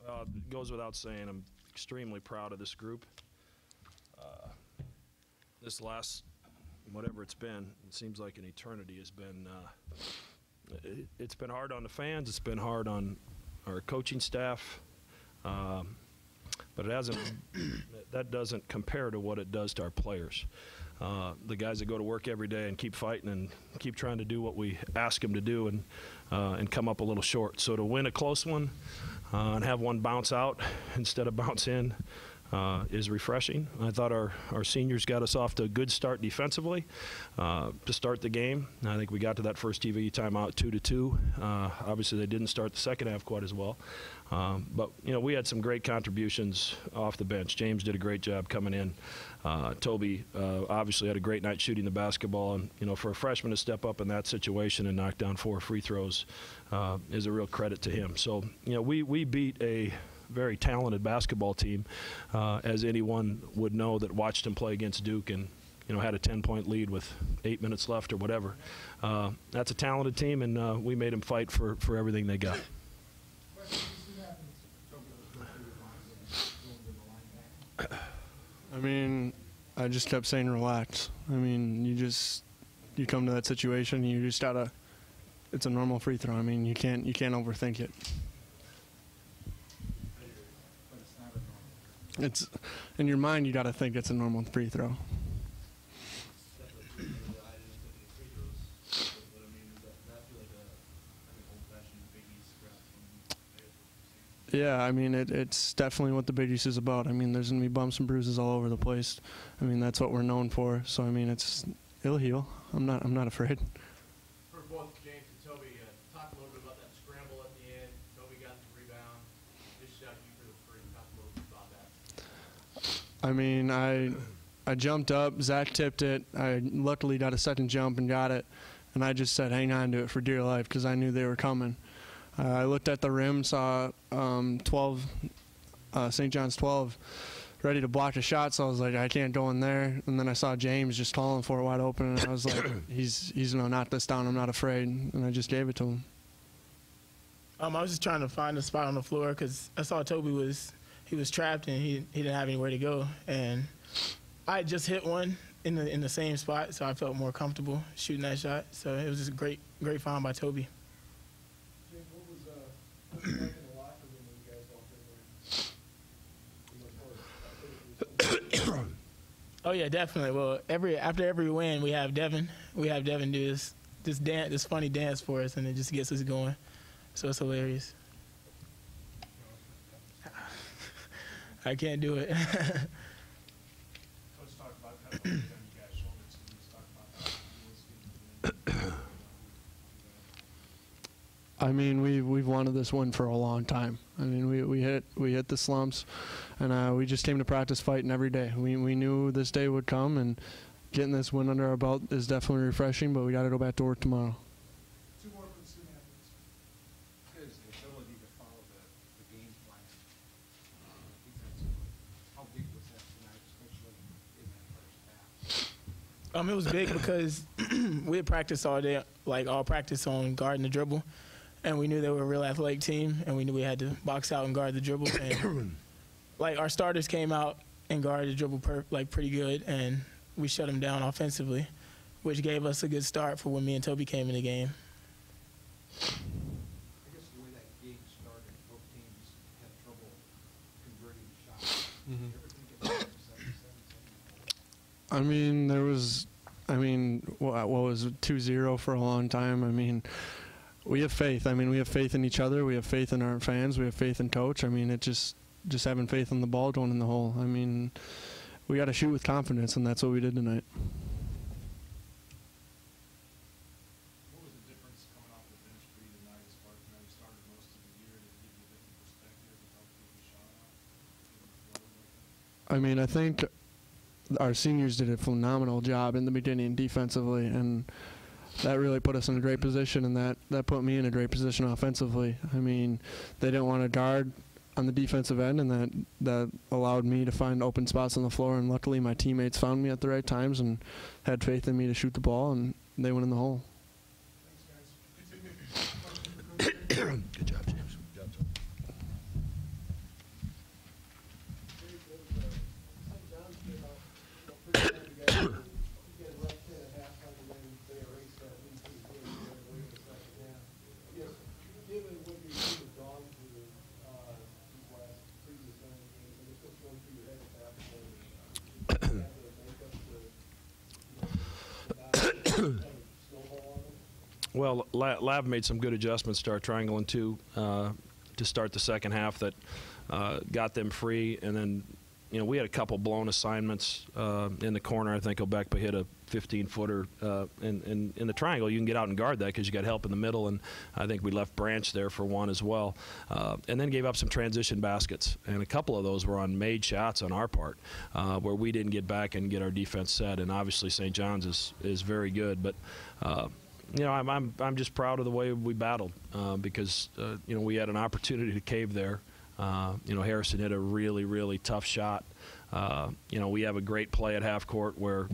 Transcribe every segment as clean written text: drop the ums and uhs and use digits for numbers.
It goes without saying, I'm extremely proud of this group. This last, whatever it's been, it seems like an eternity, has been, it's been hard on the fans, it's been hard on our coaching staff, but it hasn't, that doesn't compare to what it does to our players. The guys that go to work every day and keep fighting and keep trying to do what we ask them to do and come up a little short. So to win a close one and have one bounce out instead of bounce in is refreshing. I thought our seniors got us off to a good start defensively to start the game. I think we got to that first TV timeout 2-2. Obviously, they didn't start the second half quite as well. But, you know, we had some great contributions off the bench. James did a great job coming in. Toby obviously had a great night shooting the basketball. And, you know, for a freshman to step up in that situation and knock down 4 free throws is a real credit to him. So, you know, we beat a very talented basketball team, as anyone would know that watched him play against Duke and, you know, had a 10-point lead with 8 minutes left or whatever. That's a talented team, and we made them fight for everything they got. I mean, I just kept saying relax. I mean, you come to that situation, you just gotta. It's a normal free throw. I mean, you can't overthink it. It's in your mind. You got to think it's a normal free throw. Yeah, I mean it's definitely what the Big East is about. I mean, there's gonna be bumps and bruises all over the place. I mean, that's what we're known for. So I mean, it'll heal. I'm not afraid. For both James and Toby, talk a little bit about that scramble at the end. Toby got the rebound. Just shot you for the free. Talk a little bit about that. I mean, I jumped up, Zach tipped it. I luckily got a second jump and got it, and I just said hang on to it for dear life because I knew they were coming. I looked at the rim, saw St. John's 12 ready to block a shot, so I was like, I can't go in there. And then I saw James just calling for it wide open, and I was like, he's gonna knock this down. I'm not afraid, and I just gave it to him. I was just trying to find a spot on the floor because I saw Toby was trapped and he didn't have anywhere to go, and I just hit one in the same spot, so I felt more comfortable shooting that shot. So it was just a great find by Toby. Jim, what was like in the locker room when you guys walked in there? Oh yeah, definitely. Well, after every win, we have Devin do this funny dance for us, and it just gets us going. So it's hilarious. I can't do it. Coach talked about kind of on you guys' shoulders. Can you just talk about how it feels? I mean, we've wanted this win for a long time. I mean, we hit the slumps, and we just came to practice fighting every day. We knew this day would come, and getting this win under our belt is definitely refreshing. But we got to go back to work tomorrow. Two more for the student athletes. His ability to follow the game plan defensively. How big was that tonight, especially in that first half? It was big because we had practiced all day, like all practice on guarding the dribble. And we knew they were a real athletic team, and we knew we had to box out and guard the dribble. And like our starters came out and guarded the dribble pretty good, and we shut them down offensively, which gave us a good start for when me and Toby came in the game. I guess the way that game started, both teams had trouble converting shots. Everything I mean, what was it, 2-0 for a long time? I mean, we have faith. I mean, we have faith in each other. We have faith in our fans. We have faith in coach. I mean, it just having faith in the ball going in the hole. I mean, we got to shoot with confidence, and that's what we did tonight. What was the difference coming off the bench for you tonight as far as you started most of the year to give you a different perspective and help get the shot out? I mean, I think our seniors did a phenomenal job in the beginning defensively, and that really put us in a great position, and that put me in a great position offensively. I mean, they didn't want to guard on the defensive end, and that allowed me to find open spots on the floor, and luckily my teammates found me at the right times and had faith in me to shoot the ball, and they went in the hole. Thanks, guys. Good job, James. Good job. Well, Lav made some good adjustments to our triangle and two to start the second half that got them free, and then we had a couple blown assignments in the corner. I think Obekpa hit a 15-footer in the triangle. You can get out and guard that because you got help in the middle, and I think we left Branch there for one as well, and then gave up some transition baskets, and a couple of those were on made shots on our part where we didn't get back and get our defense set. And obviously St. John's is very good, but I'm just proud of the way we battled because we had an opportunity to cave there. Harrison hit a really, really tough shot. We have a great play at half court where,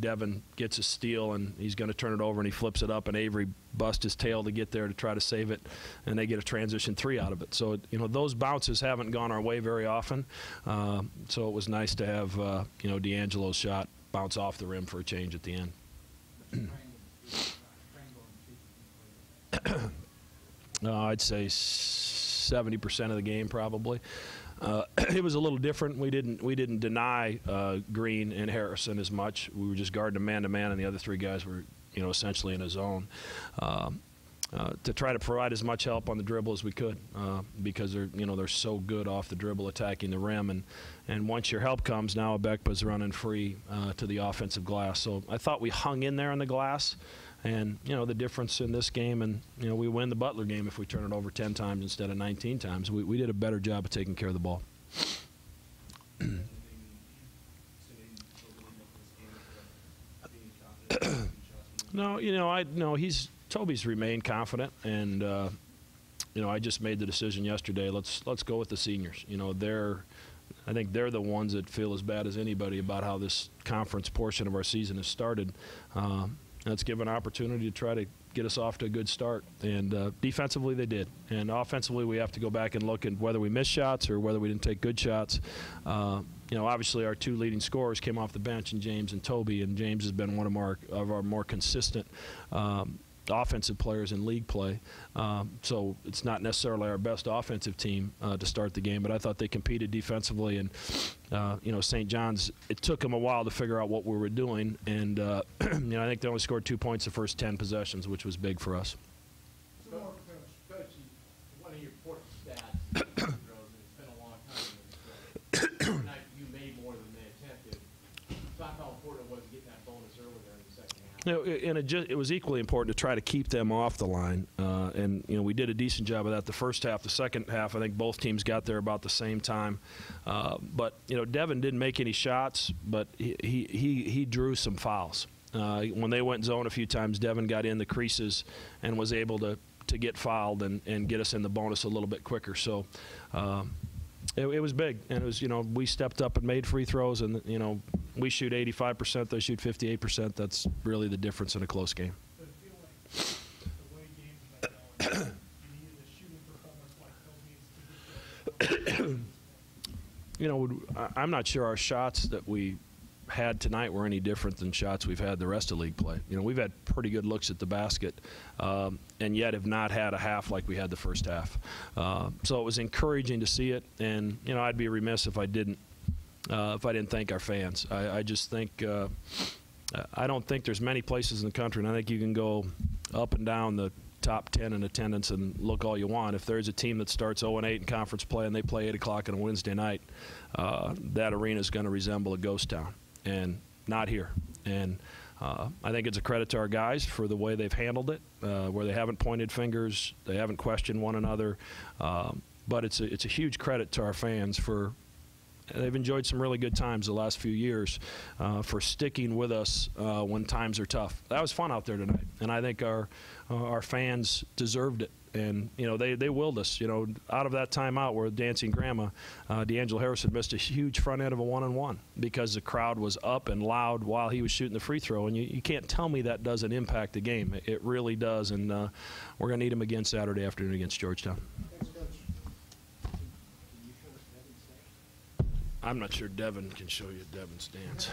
Devin gets a steal and he's going to turn it over and he flips it up, and Avery busts his tail to get there to try to save it, and they get a transition three out of it. So, those bounces haven't gone our way very often. So it was nice to have, D'Angelo's shot bounce off the rim for a change at the end. I'd say 70% of the game probably. It was a little different. We didn't deny Green and Harrison as much. We were just guarding him man to man, and the other three guys were essentially in a zone to try to provide as much help on the dribble as we could because they're so good off the dribble attacking the rim, and once your help comes, now Obekpa's running free to the offensive glass. So I thought we hung in there on the glass. And, the difference in this game, and, we win the Butler game if we turn it over 10 times instead of 19 times. We did a better job of taking care of the ball. No, Toby's remained confident, and, I just made the decision yesterday. Let's go with the seniors. I think they're the ones that feel as bad as anybody about how this conference portion of our season has started. Let's give an opportunity to try to get us off to a good start. And defensively, they did. And offensively, we have to go back and look at whether we missed shots or whether we didn't take good shots. Obviously, our two leading scorers came off the bench, in James and Toby. And James has been one of our more consistent offensive players in league play. So it's not necessarily our best offensive team to start the game, but I thought they competed defensively. And, St. John's, it took them a while to figure out what we were doing. And, I think they only scored 2 points the first 10 possessions, which was big for us. Coach, one of your important stats, it's been a long time. Tonight you made more than they attempted. Talk how important it was to get that bonus earlier in the second half. And it was equally important to try to keep them off the line. And we did a decent job of that the first half. The second half, I think both teams got there about the same time. But Devin didn't make any shots, but he drew some fouls. When they went zone a few times, Devin got in the creases and was able to get fouled and get us in the bonus a little bit quicker. So it was big, and it was we stepped up and made free throws, and we shoot 85%, they shoot 58%. That's really the difference in a close game. But I feel like the way games have been going, you needed a shooting performance like Kobe's. I'm not sure our shots that we had tonight were any different than shots we've had the rest of league play. We've had pretty good looks at the basket, and yet have not had a half like we had the first half. So it was encouraging to see it, and I'd be remiss if I didn't thank our fans. I just think I don't think there's many places in the country, and I think you can go up and down the top 10 in attendance and look all you want. If there's a team that starts 0-8 in conference play and they play 8 o'clock on a Wednesday night, that arena is going to resemble a ghost town, and not here. And I think it's a credit to our guys for the way they've handled it, where they haven't pointed fingers, they haven't questioned one another. But it's a huge credit to our fans for they've enjoyed some really good times the last few years, for sticking with us when times are tough. That was fun out there tonight, and I think our fans deserved it. And they willed us. Out of that timeout where dancing grandma, D'Angelo Harrison missed a huge front end of a 1-on-1 because the crowd was up and loud while he was shooting the free throw. And you can't tell me that doesn't impact the game. It really does. And we're going to need him again Saturday afternoon against Georgetown. Thanks, Coach. Can you show us Devin's stats? I'm not sure Devin can show you Devin's stance.